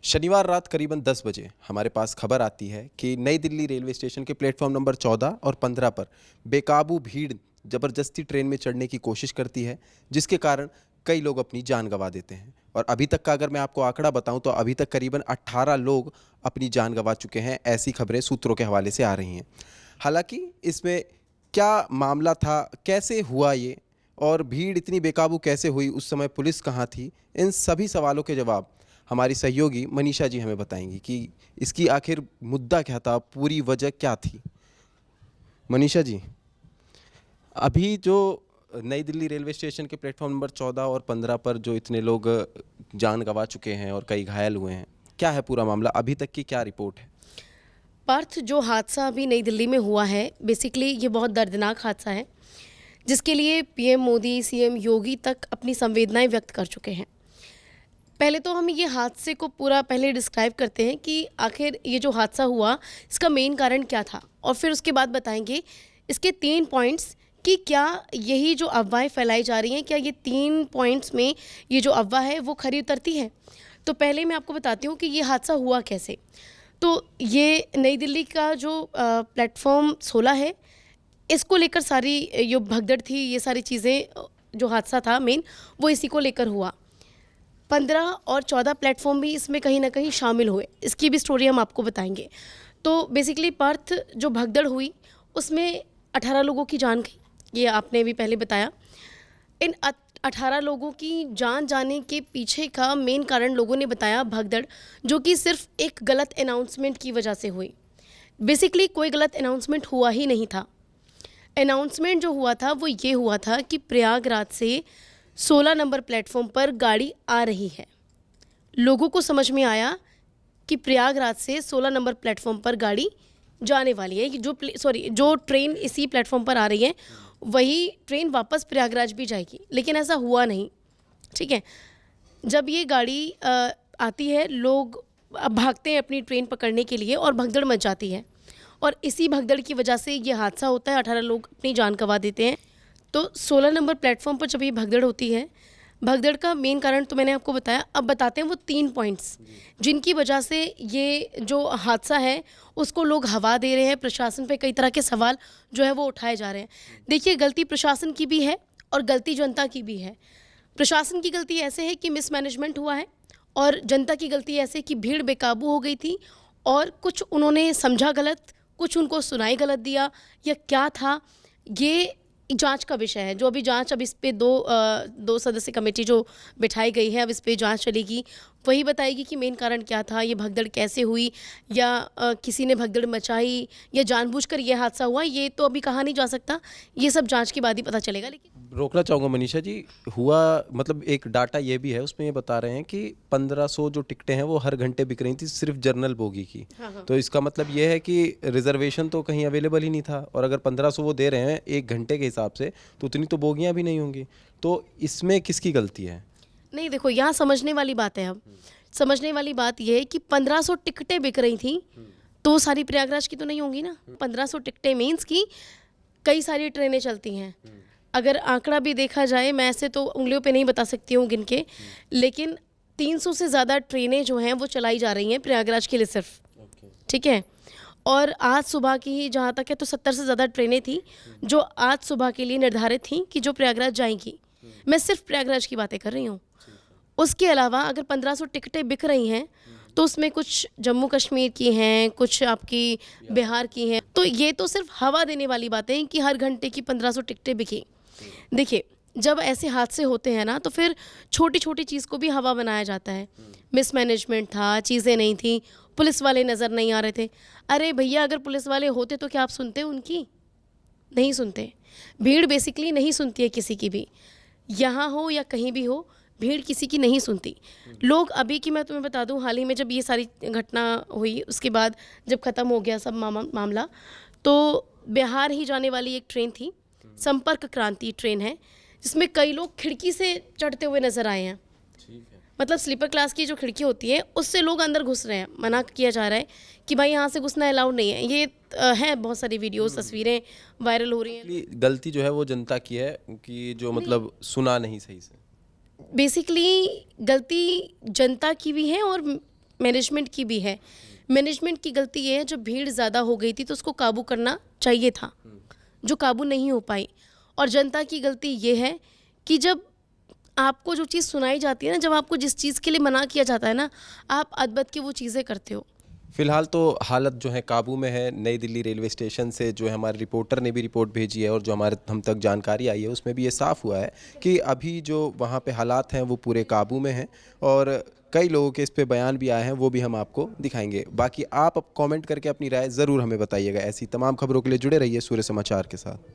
शनिवार रात करीबन 10 बजे हमारे पास खबर आती है कि नई दिल्ली रेलवे स्टेशन के प्लेटफॉर्म नंबर 14 और 15 पर बेकाबू भीड़ ज़बरदस्ती ट्रेन में चढ़ने की कोशिश करती है, जिसके कारण कई लोग अपनी जान गंवा देते हैं। और अभी तक का अगर मैं आपको आंकड़ा बताऊं तो अभी तक करीबन 18 लोग अपनी जान गंवा चुके हैं। ऐसी खबरें सूत्रों के हवाले से आ रही हैं। हालांकि इसमें क्या मामला था, कैसे हुआ ये, और भीड़ इतनी बेकाबू कैसे हुई, उस समय पुलिस कहाँ थी, इन सभी सवालों के जवाब हमारी सहयोगी मनीषा जी हमें बताएंगी कि इसकी आखिर मुद्दा क्या था, पूरी वजह क्या थी। मनीषा जी, अभी जो नई दिल्ली रेलवे स्टेशन के प्लेटफॉर्म नंबर 14 और 15 पर जो इतने लोग जान गंवा चुके हैं और कई घायल हुए हैं, क्या है पूरा मामला, अभी तक की क्या रिपोर्ट है? पार्थ, जो हादसा अभी नई दिल्ली में हुआ है, बेसिकली ये बहुत दर्दनाक हादसा है जिसके लिए पीएम मोदी, सीएम योगी तक अपनी संवेदनाएं व्यक्त कर चुके हैं। पहले तो हम ये हादसे को पूरा पहले डिस्क्राइब करते हैं कि आखिर ये जो हादसा हुआ इसका मेन कारण क्या था, और फिर उसके बाद बताएंगे इसके 3 पॉइंट्स कि क्या यही जो अफवाहें फैलाई जा रही हैं, क्या ये 3 पॉइंट्स में ये जो अफवाह है वो खरी उतरती है। तो पहले मैं आपको बताती हूँ कि ये हादसा हुआ कैसे। तो ये नई दिल्ली का जो प्लेटफॉर्म 16 है, इसको लेकर सारी जो भगदड़ थी, ये सारी चीज़ें, जो हादसा था मेन वो इसी को लेकर हुआ। 15 और 14 प्लेटफॉर्म भी इसमें कहीं ना कहीं शामिल हुए, इसकी भी स्टोरी हम आपको बताएंगे। तो बेसिकली पार्थ, जो भगदड़ हुई उसमें 18 लोगों की जान गई, ये आपने भी पहले बताया। इन 18 लोगों की जान जाने के पीछे का मेन कारण लोगों ने बताया भगदड़, जो कि सिर्फ एक गलत अनाउंसमेंट की वजह से हुई। बेसिकली कोई गलत अनाउंसमेंट हुआ ही नहीं था। अनाउंसमेंट जो हुआ था वो ये हुआ था कि प्रयागराज से 16 नंबर प्लेटफॉर्म पर गाड़ी आ रही है। लोगों को समझ में आया कि प्रयागराज से 16 नंबर प्लेटफॉर्म पर गाड़ी जाने वाली है, जो ट्रेन इसी प्लेटफॉर्म पर आ रही है वही ट्रेन वापस प्रयागराज भी जाएगी, लेकिन ऐसा हुआ नहीं। ठीक है, जब ये गाड़ी आती है, लोग भागते हैं अपनी ट्रेन पकड़ने के लिए और भगदड़ मच जाती है, और इसी भगदड़ की वजह से ये हादसा होता है, 18 लोग अपनी जान गंवा देते हैं। तो 16 नंबर प्लेटफॉर्म पर जब ये भगदड़ होती है, भगदड़ का मेन कारण तो मैंने आपको बताया। अब बताते हैं वो 3 पॉइंट्स जिनकी वजह से ये जो हादसा है उसको लोग हवा दे रहे हैं। प्रशासन पे कई तरह के सवाल जो है वो उठाए जा रहे हैं। देखिए, गलती प्रशासन की भी है और गलती जनता की भी है। प्रशासन की गलती ऐसे है कि मिसमैनेजमेंट हुआ है, और जनता की गलती ऐसे कि भीड़ बेकाबू हो गई थी और कुछ उन्होंने समझा गलत, कुछ उनको सुनाई गलत दिया, या क्या था, ये जांच का विषय है। जो अभी जांच, अब इस पे दो सदस्य कमेटी जो बिठाई गई है, अब इस पे जांच चलेगी, वही बताएगी कि मेन कारण क्या था, ये भगदड़ कैसे हुई, या किसी ने भगदड़ मचाई, या जानबूझकर ये हादसा हुआ, ये तो अभी कहा नहीं जा सकता। ये सब जांच के बाद ही पता चलेगा। लेकिन रोकना चाहूँगा मनीषा जी, हुआ मतलब एक डाटा ये भी है, उसमें ये बता रहे हैं कि 1500 जो टिकटें हैं वो हर घंटे बिक रही थी, सिर्फ जनरल बोगी की। हाँ। तो इसका मतलब ये है कि रिजर्वेशन तो कहीं अवेलेबल ही नहीं था, और अगर 1500 वो दे रहे हैं एक घंटे के हिसाब से, तो उतनी तो बोगियाँ भी नहीं होंगी। तो इसमें किसकी गलती है? नहीं, देखो, यहाँ समझने वाली बात है। अब समझने वाली बात यह है कि 1500 टिकटें बिक रही थी, तो सारी प्रयागराज की तो नहीं होंगी ना। 1500 टिकटें मीन्स की कई सारी ट्रेनें चलती हैं। अगर आंकड़ा भी देखा जाए, मैं ऐसे तो उंगलियों पे नहीं बता सकती हूँ गिन के, लेकिन 300 से ज़्यादा ट्रेनें जो हैं वो चलाई जा रही हैं प्रयागराज के लिए सिर्फ। ठीक है, और आज सुबह की ही जहाँ तक है तो 70 से ज़्यादा ट्रेनें थी जो आज सुबह के लिए निर्धारित थी कि जो प्रयागराज जाएंगी। मैं सिर्फ प्रयागराज की बातें कर रही हूँ। उसके अलावा अगर 1500 टिकटें बिक रही हैं, तो उसमें कुछ जम्मू कश्मीर की हैं, कुछ आपकी बिहार की हैं। तो ये तो सिर्फ हवा देने वाली बातें हैं कि हर घंटे की 1500 टिकटें बिकी। देखिए, जब ऐसे हादसे होते हैं ना, तो फिर छोटी छोटी चीज़ को भी हवा बनाया जाता है। मिसमैनेजमेंट था, चीज़ें नहीं थी, पुलिस वाले नज़र नहीं आ रहे थे। अरे भैया, अगर पुलिस वाले होते तो क्या आप सुनते उनकी? नहीं सुनते। भीड़ बेसिकली नहीं सुनती है किसी की भी, यहाँ हो या कहीं भी हो, भीड़ किसी की नहीं सुनती। लोग अभी की मैं तुम्हें बता दूं, हाल ही में जब ये सारी घटना हुई, उसके बाद जब ख़त्म हो गया सब मामला, तो बिहार ही जाने वाली एक ट्रेन थी, संपर्क क्रांति ट्रेन है, जिसमें कई लोग खिड़की से चढ़ते हुए नज़र आए हैं। मतलब स्लीपर क्लास की जो खिड़की होती है उससे लोग अंदर घुस रहे हैं। मना किया जा रहा है कि भाई यहाँ से घुसना अलाउड नहीं है। ये है, बहुत सारी वीडियोस, तस्वीरें वायरल हो रही हैं। गलती जो है वो जनता की है कि जो मतलब सुना नहीं सही से। बेसिकली गलती जनता की भी है और मैनेजमेंट की भी है। मैनेजमेंट की गलती ये है, जब भीड़ ज़्यादा हो गई थी तो उसको काबू करना चाहिए था, जो काबू नहीं हो पाई। और जनता की गलती ये है कि जब आपको जो चीज़ सुनाई जाती है ना, जब आपको जिस चीज़ के लिए मना किया जाता है ना, आप अदबद के वो चीज़ें करते हो। फिलहाल तो हालत जो है काबू में है। नई दिल्ली रेलवे स्टेशन से जो है हमारे रिपोर्टर ने भी रिपोर्ट भेजी है और जो हमारे हम तक जानकारी आई है उसमें भी ये साफ़ हुआ है कि अभी जो वहाँ पे हालात हैं वो पूरे काबू में हैं और कई लोगों के इस पे बयान भी आए हैं, वो भी हम आपको दिखाएंगे। बाकी आप अब कमेंट करके अपनी राय ज़रूर हमें बताइएगा। ऐसी तमाम खबरों के लिए जुड़े रहिए सूर्य समाचार के साथ।